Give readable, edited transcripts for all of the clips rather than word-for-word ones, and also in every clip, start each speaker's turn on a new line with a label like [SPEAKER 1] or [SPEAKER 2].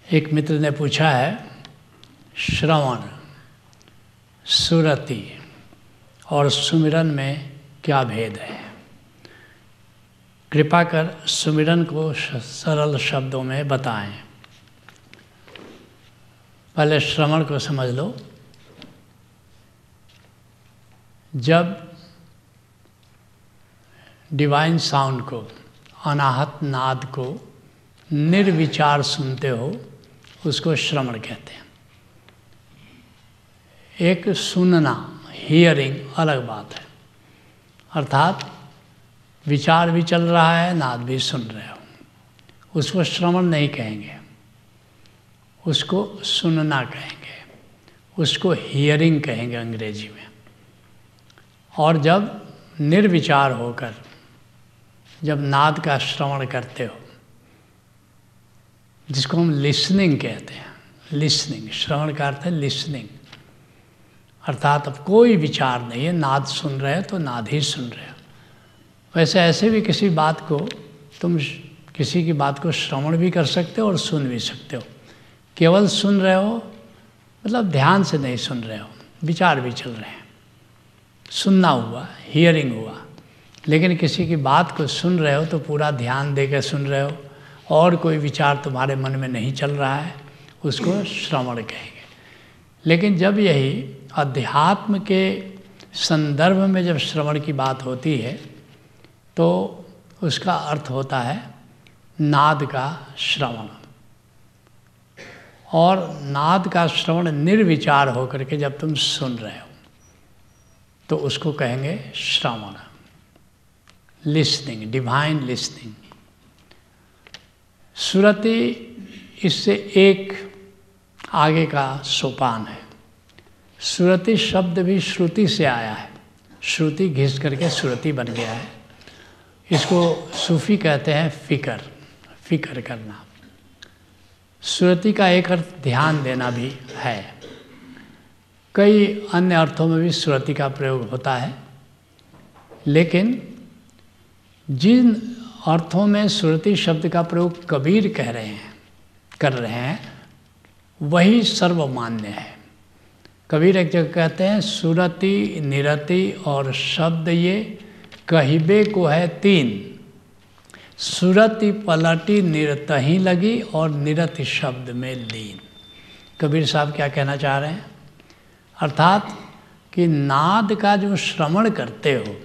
[SPEAKER 1] एक मित्र ने पूछा है, श्रवण, सुरति और सुमिरन में क्या भेद है? कृपा कर सुमिरन को सरल शब्दों में बताएं। पहले श्रवण को समझ लो। जब डिवाइन साउंड को, अनाहत नाद को निर्विचार सुनते हो, उसको श्रवण कहते हैं। एक सुनना, हियरिंग अलग बात है। अर्थात विचार भी चल रहा है, नाद भी सुन रहे हो, उसको श्रवण नहीं कहेंगे, उसको सुनना कहेंगे, उसको हियरिंग कहेंगे अंग्रेजी में। और जब निर्विचार होकर जब नाद का श्रवण करते हो, जिसको हम लिसनिंग कहते हैं, लिसनिंग, श्रवण का अर्थ है लिसनिंग, अर्थात अब कोई विचार नहीं है, नाद सुन रहे हो तो नाद ही सुन रहे हो। वैसे ऐसे भी किसी बात को, तुम किसी की बात को श्रवण भी कर सकते हो और सुन भी सकते हो। केवल सुन रहे हो मतलब ध्यान से नहीं सुन रहे हो, विचार भी चल रहे हैं, सुनना हुआ, हियरिंग हुआ। लेकिन किसी की बात को सुन रहे हो तो पूरा ध्यान दे के सुन रहे हो और कोई विचार तुम्हारे मन में नहीं चल रहा है, उसको श्रवण कहेंगे। लेकिन जब यही अध्यात्म के संदर्भ में जब श्रवण की बात होती है तो उसका अर्थ होता है नाद का श्रवण। और नाद का श्रवण निर्विचार होकर के जब तुम सुन रहे हो तो उसको कहेंगे श्रवण, लिसनिंग, डिवाइन लिसनिंग। सुरति इससे एक आगे का सोपान है। सुरति शब्द भी श्रुति से आया है, श्रुति घिस करके सुरति बन गया है। इसको सूफी कहते हैं फिकर, फिकर करना। सुरति का एक अर्थ ध्यान देना भी है। कई अन्य अर्थों में भी सुरति का प्रयोग होता है, लेकिन जिन अर्थों में सुरति शब्द का प्रयोग कबीर कर रहे हैं वही सर्वमान्य है। कबीर एक जगह कहते हैं, सुरति निरति और शब्द ये कहिबे को है तीन, सुरति पलटी निरतही लगी और निरति शब्द में लीन। कबीर साहब क्या कहना चाह रहे हैं? अर्थात कि नाद का जो श्रवण करते हो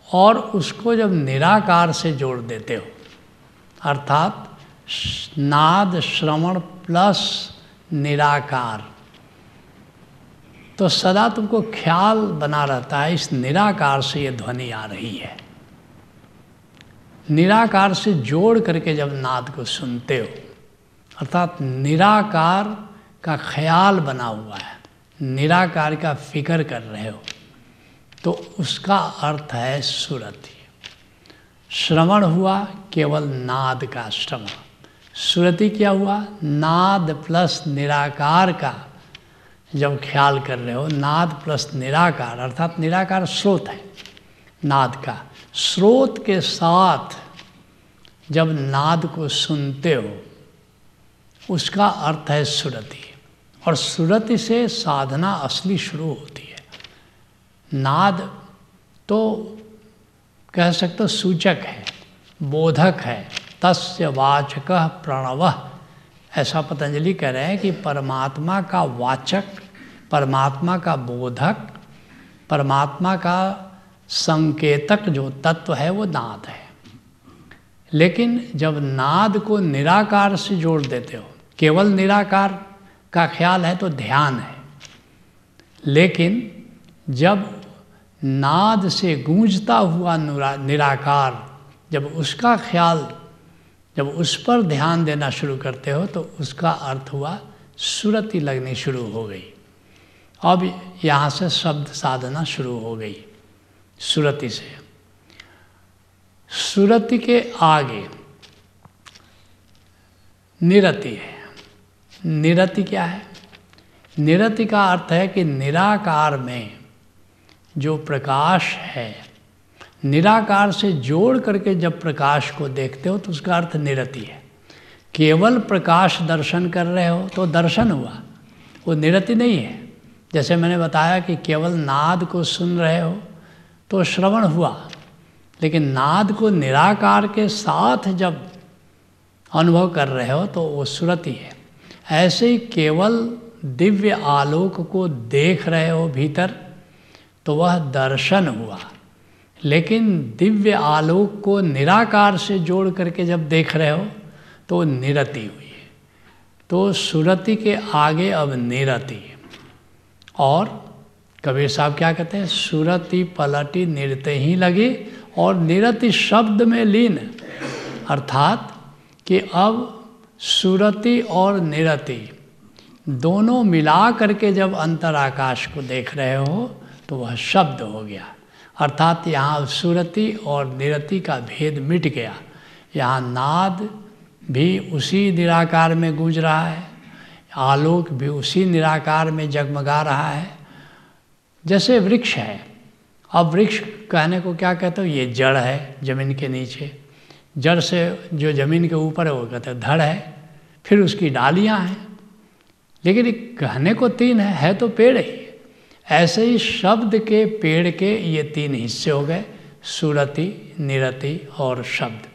[SPEAKER 1] और उसको जब निराकार से जोड़ देते हो, अर्थात नाद श्रवण प्लस निराकार, तो सदा तुमको ख्याल बना रहता है इस निराकार से ये ध्वनि आ रही है। निराकार से जोड़ करके जब नाद को सुनते हो, अर्थात निराकार का ख्याल बना हुआ है, निराकार का फिक्र कर रहे हो, तो उसका अर्थ है सुरति। श्रवण हुआ केवल नाद का श्रवण, सुरति क्या हुआ? नाद प्लस निराकार का जब ख्याल कर रहे हो, नाद प्लस निराकार, अर्थात निराकार स्रोत है नाद का, स्रोत के साथ जब नाद को सुनते हो उसका अर्थ है सुरति। और सुरति से साधना असली शुरू होती है। नाद तो कह सकते हो सूचक है, बोधक है, तस्य वाचकः प्रणवः। ऐसा पतंजलि कह रहे हैं कि परमात्मा का वाचक, परमात्मा का बोधक, परमात्मा का संकेतक जो तत्व है वो नाद है। लेकिन जब नाद को निराकार से जोड़ देते हो, केवल निराकार का ख्याल है तो ध्यान है। लेकिन जब नाद से गूंजता हुआ निराकार, जब उसका ख्याल, जब उस पर ध्यान देना शुरू करते हो तो उसका अर्थ हुआ सुरति लगनी शुरू हो गई। अब यहाँ से शब्द साधना शुरू हो गई सुरति से। सुरति के आगे निरति है। निरति क्या है? निरति का अर्थ है कि निराकार में जो प्रकाश है, निराकार से जोड़ करके जब प्रकाश को देखते हो तो उसका अर्थ निरति है। केवल प्रकाश दर्शन कर रहे हो तो दर्शन हुआ, वो निरति नहीं है। जैसे मैंने बताया कि केवल नाद को सुन रहे हो तो श्रवण हुआ, लेकिन नाद को निराकार के साथ जब अनुभव कर रहे हो तो वो सुरति है। ऐसे ही केवल दिव्य आलोक को देख रहे हो भीतर तो वह दर्शन हुआ, लेकिन दिव्य आलोक को निराकार से जोड़ करके जब देख रहे हो तो निरति हुई है। तो सुरति के आगे अब निरति। और कबीर साहब क्या कहते हैं, सुरति पलटी निरते ही लगी और निरति शब्द में लीन, अर्थात कि अब सुरति और निरति दोनों मिला करके जब अंतराकाश को देख रहे हो तो वह शब्द हो गया। अर्थात यहाँ सुरति और निरति का भेद मिट गया। यहाँ नाद भी उसी निराकार में गूंज रहा है, आलोक भी उसी निराकार में जगमगा रहा है। जैसे वृक्ष है, अब वृक्ष कहने को क्या कहते हो, ये जड़ है जमीन के नीचे, जड़ से जो जमीन के ऊपर है वो कहते हैं धड़ है, फिर उसकी डालियाँ हैं, लेकिन कहने को तीन है तो पेड़ ही। ऐसे ही शब्द के पेड़ के ये तीन हिस्से हो गए, सुरति, निरति और शब्द।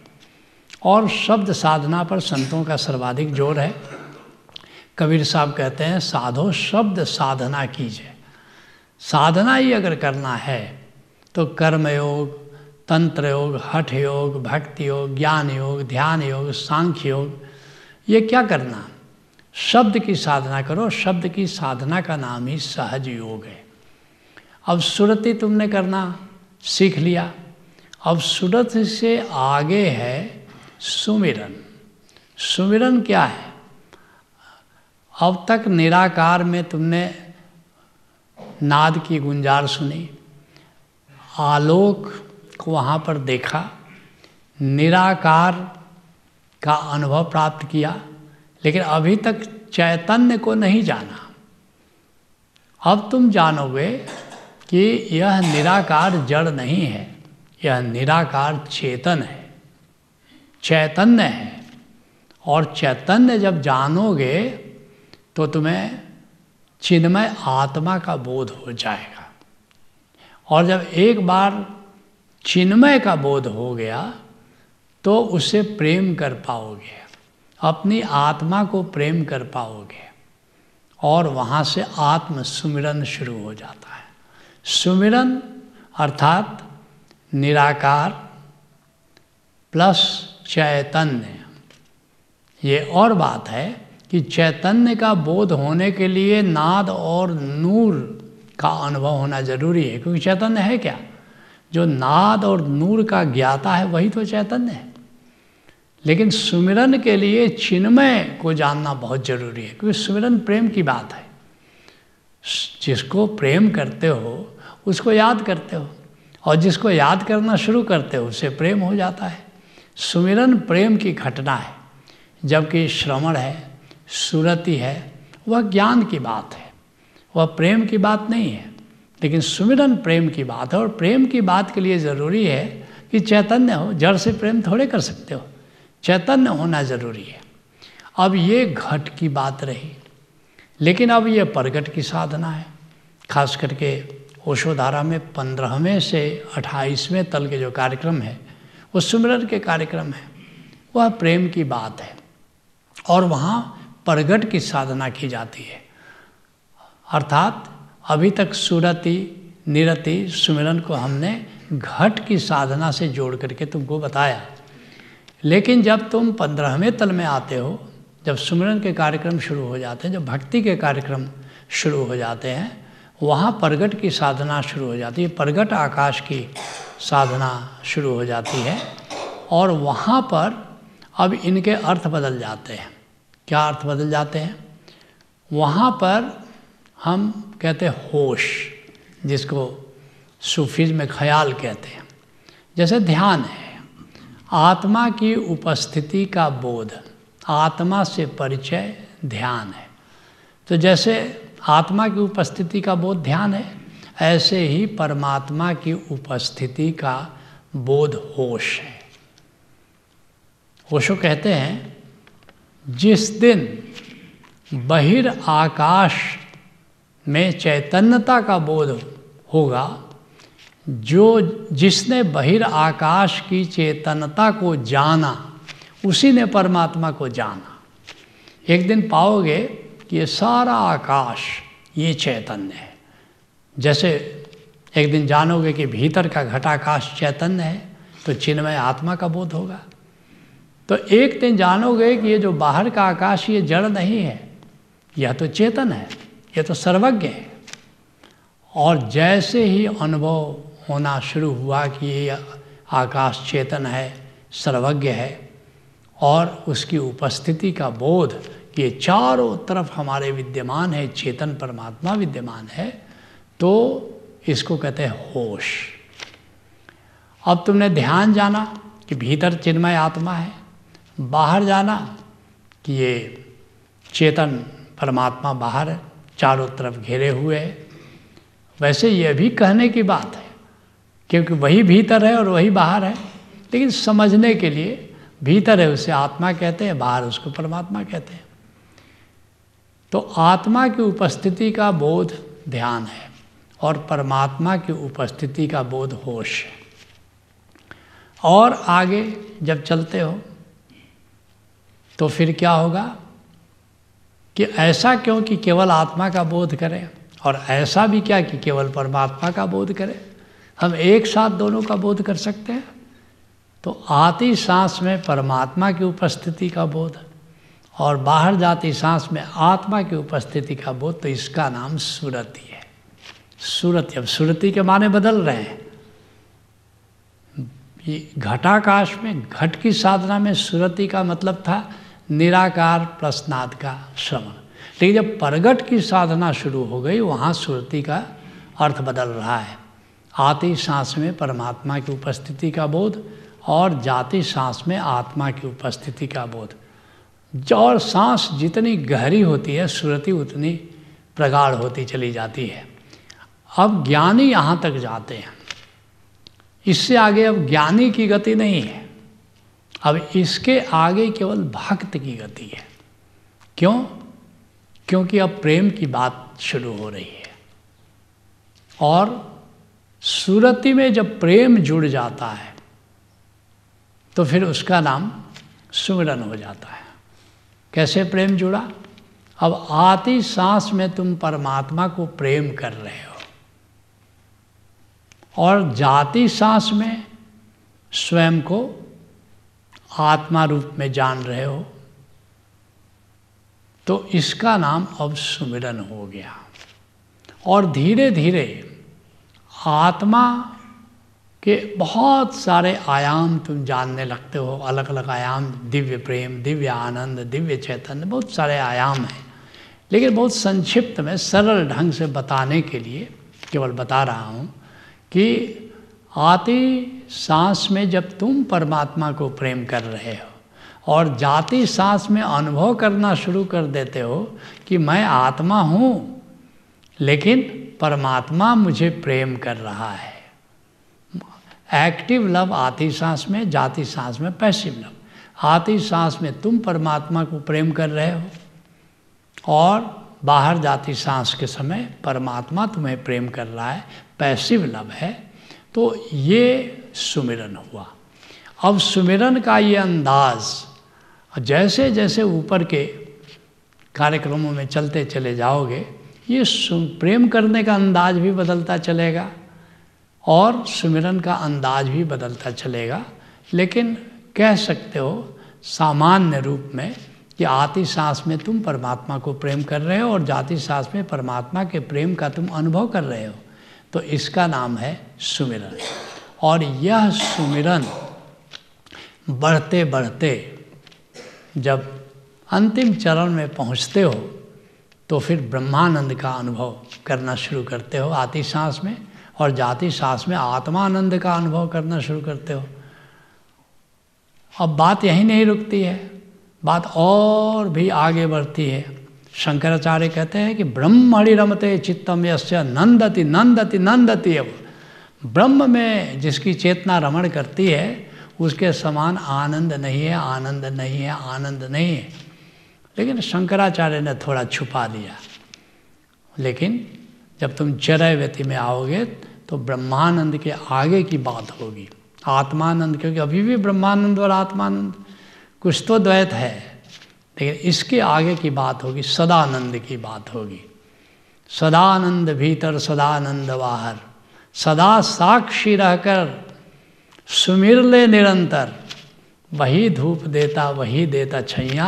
[SPEAKER 1] और शब्द साधना पर संतों का सर्वाधिक जोर है। कबीर साहब कहते हैं साधो शब्द साधना कीजिए। साधना ही अगर करना है तो कर्म योग, तंत्र योग, हठ योग, भक्ति योग, ज्ञान योग, ध्यान योग, सांख्य योग, ये क्या करना, शब्द की साधना करो। शब्द की साधना का नाम ही सहज योग है। अब सुरति तुमने करना सीख लिया, अब सुरति से आगे है सुमिरन। सुमिरन क्या है, अब तक निराकार में तुमने नाद की गुंजार सुनी, आलोक को वहाँ पर देखा, निराकार का अनुभव प्राप्त किया, लेकिन अभी तक चैतन्य को नहीं जाना। अब तुम जानोगे कि यह निराकार जड़ नहीं है, यह निराकार चेतन है, चैतन्य है। और चैतन्य जब जानोगे तो तुम्हें चिन्मय आत्मा का बोध हो जाएगा। और जब एक बार चिन्मय का बोध हो गया तो उससे प्रेम कर पाओगे, अपनी आत्मा को प्रेम कर पाओगे, और वहाँ से आत्म सुमिरन शुरू हो जाता है। सुमिरन अर्थात निराकार प्लस चैतन्य। ये और बात है कि चैतन्य का बोध होने के लिए नाद और नूर का अनुभव होना जरूरी है, क्योंकि चैतन्य है क्या, जो नाद और नूर का ज्ञाता है वही तो चैतन्य है। लेकिन सुमिरन के लिए चिन्मय को जानना बहुत जरूरी है, क्योंकि सुमिरन प्रेम की बात है। जिसको प्रेम करते हो उसको याद करते हो, और जिसको याद करना शुरू करते हो उससे प्रेम हो जाता है। सुमिरन प्रेम की घटना है, जबकि श्रवण है, सुरति है, वह ज्ञान की बात है, वह प्रेम की बात नहीं है। लेकिन सुमिरन प्रेम की बात है, और प्रेम की बात के लिए ज़रूरी है कि चैतन्य हो। जड़ से प्रेम थोड़े कर सकते हो, चैतन्य होना ज़रूरी है। अब ये घट की बात रही, लेकिन अब ये प्रगट की साधना है। खास करके ओशोधारा में 15वें से 28वें तल के जो कार्यक्रम है वो सुमिरन के कार्यक्रम है, वह प्रेम की बात है, और वहाँ प्रगट की साधना की जाती है। अर्थात अभी तक सुरति, निरति, सुमिरन को हमने घट की साधना से जोड़ करके तुमको बताया। लेकिन जब तुम 15वें तल में आते हो, जब सुमिरन के कार्यक्रम शुरू हो जाते हैं, जब भक्ति के कार्यक्रम शुरू हो जाते हैं, वहाँ प्रगट की साधना शुरू हो जाती है, प्रगट आकाश की साधना शुरू हो जाती है। और वहाँ पर अब इनके अर्थ बदल जाते हैं। क्या अर्थ बदल जाते हैं? वहाँ पर हम कहते हैं होश, जिसको सूफीज़ में ख्याल कहते हैं। जैसे ध्यान है, आत्मा की उपस्थिति का बोध, आत्मा से परिचय ध्यान है। तो जैसे आत्मा की उपस्थिति का बोध ध्यान है, ऐसे ही परमात्मा की उपस्थिति का बोध होश है। ओशो कहते हैं जिस दिन बहिर आकाश में चैतन्यता का बोध होगा, जिसने बहिर आकाश की चेतनता को जाना उसी ने परमात्मा को जाना। एक दिन पाओगे कि ये सारा आकाश ये चैतन्य है। जैसे एक दिन जानोगे कि भीतर का घटाकाश चैतन्य है, तो चिन्मय आत्मा का बोध होगा। तो एक दिन जानोगे कि ये जो बाहर का आकाश ये जड़ नहीं है, यह तो चेतन है, यह तो सर्वज्ञ है। और जैसे ही अनुभव होना शुरू हुआ कि ये आकाश चेतन है, सर्वज्ञ है, और उसकी उपस्थिति का बोध कि ये चारों तरफ हमारे विद्यमान है, चेतन परमात्मा विद्यमान है, तो इसको कहते हैं होश। अब तुमने ध्यान जाना कि भीतर चिन्मय आत्मा है, बाहर जाना कि ये चेतन परमात्मा बाहर है, चारों तरफ घेरे हुए है। वैसे यह भी कहने की बात है, क्योंकि वही भीतर है और वही बाहर है, लेकिन समझने के लिए भीतर है उसे आत्मा कहते हैं, बाहर उसको परमात्मा कहते हैं। तो आत्मा की उपस्थिति का बोध ध्यान है और परमात्मा की उपस्थिति का बोध होश है। और आगे जब चलते हो तो फिर क्या होगा कि ऐसा क्यों कि केवल आत्मा का बोध करें, और ऐसा भी क्या कि केवल परमात्मा का बोध करें। हम एक साथ दोनों का बोध कर सकते हैं। तो आती सांस में परमात्मा की उपस्थिति का बोध और बाहर जाती सांस में आत्मा की उपस्थिति का बोध, तो इसका नाम सुरति है। सुरति, अब सुरति के माने बदल रहे हैं। ये घटाकाश में, घट की साधना में सुरति का मतलब था निराकार प्लस नाद का श्रवण, लेकिन जब प्रगट की साधना शुरू हो गई वहाँ सुरति का अर्थ बदल रहा है। आती सांस में परमात्मा की उपस्थिति का बोध और जाती सांस में आत्मा की उपस्थिति का बोध। और सांस जितनी गहरी होती है सुरति उतनी प्रगाढ़ होती चली जाती है। अब ज्ञानी यहाँ तक जाते हैं, इससे आगे अब ज्ञानी की गति नहीं है, अब इसके आगे केवल भक्त की गति है। क्यों? क्योंकि अब प्रेम की बात शुरू हो रही है, और सुरति में जब प्रेम जुड़ जाता है तो फिर उसका नाम सुमिरन हो जाता है। कैसे प्रेम जुड़ा? अब आती सांस में तुम परमात्मा को प्रेम कर रहे हो और जाती सांस में स्वयं को आत्मा रूप में जान रहे हो, तो इसका नाम अब सुमिरन हो गया। और धीरे धीरे आत्मा के बहुत सारे आयाम तुम जानने लगते हो, अलग अलग आयाम, दिव्य प्रेम, दिव्य आनंद, दिव्य चैतन्य, बहुत सारे आयाम हैं। लेकिन बहुत संक्षिप्त में सरल ढंग से बताने के लिए केवल बता रहा हूँ कि आती सांस में जब तुम परमात्मा को प्रेम कर रहे हो और जाती सांस में अनुभव करना शुरू कर देते हो कि मैं आत्मा हूँ लेकिन परमात्मा मुझे प्रेम कर रहा है। एक्टिव लव आती सांस में, जाती सांस में पैसिव लव। आती सांस में तुम परमात्मा को प्रेम कर रहे हो और बाहर जाती सांस के समय परमात्मा तुम्हें प्रेम कर रहा है, पैसिव लव है। तो ये सुमिरन हुआ। अब सुमिरन का ये अंदाज जैसे जैसे ऊपर के कार्यक्रमों में चलते चले जाओगे, ये प्रेम करने का अंदाज भी बदलता चलेगा और सुमिरन का अंदाज भी बदलता चलेगा। लेकिन कह सकते हो सामान्य रूप में कि आती सांस में तुम परमात्मा को प्रेम कर रहे हो और जाती सांस में परमात्मा के प्रेम का तुम अनुभव कर रहे हो, तो इसका नाम है सुमिरन। और यह सुमिरन बढ़ते बढ़ते जब अंतिम चरण में पहुँचते हो तो फिर ब्रह्मानंद का अनुभव करना शुरू करते हो आती सांस में, और जाती सांस में आत्मानंद का अनुभव करना शुरू करते हो। अब बात यहीं नहीं रुकती है, बात और भी आगे बढ़ती है। शंकराचार्य कहते हैं कि ब्रह्मणि रमते चित्तम यस्य नंदति नंदति नंदति। अब ब्रह्म में जिसकी चेतना रमण करती है उसके समान आनंद नहीं है, आनंद नहीं है, आनंद नहीं है। लेकिन शंकराचार्य ने थोड़ा छुपा दिया। लेकिन जब तुम चरैवेति में आओगे तो ब्रह्मानंद के आगे की बात होगी, आत्मानंद, क्योंकि अभी भी ब्रह्मानंद और आत्मानंद कुछ तो द्वैत है, लेकिन इसके आगे की बात होगी, सदानंद की बात होगी। सदानंद भीतर सदानंद बाहर, सदा साक्षी रहकर सुमिर ले निरंतर, वही धूप देता वही देता छैया,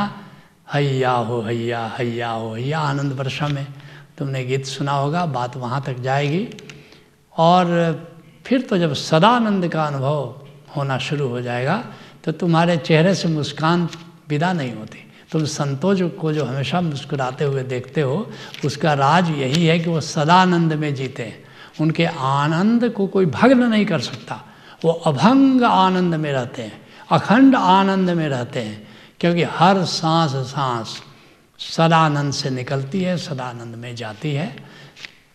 [SPEAKER 1] हैया हो हैया हैया हो हैया। आनंद वर्षा में तुमने गीत सुना होगा, बात वहाँ तक जाएगी। और फिर तो जब सदानंद का अनुभव होना शुरू हो जाएगा तो तुम्हारे चेहरे से मुस्कान विदा नहीं होती। तुम संतों को जो हमेशा मुस्कुराते हुए देखते हो, उसका राज यही है कि वो सदानंद में जीते हैं। उनके आनंद को कोई भग्न नहीं कर सकता, वो अभंग आनंद में रहते हैं, अखंड आनंद में रहते हैं, क्योंकि हर सांस सांस सदानंद से निकलती है, सदानंद में जाती है।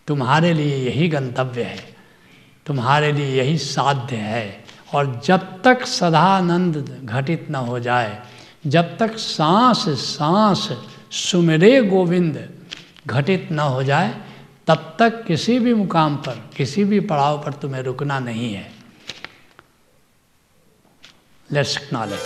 [SPEAKER 1] तुम्हारे लिए यही गंतव्य है, तुम्हारे लिए यही साध्य है। और जब तक सदानंद घटित न हो जाए, जब तक सांस सांस सुमिरे गोविंद घटित न हो जाए, तब तक किसी भी मुकाम पर, किसी भी पड़ाव पर तुम्हें रुकना नहीं है। Let's acknowledge.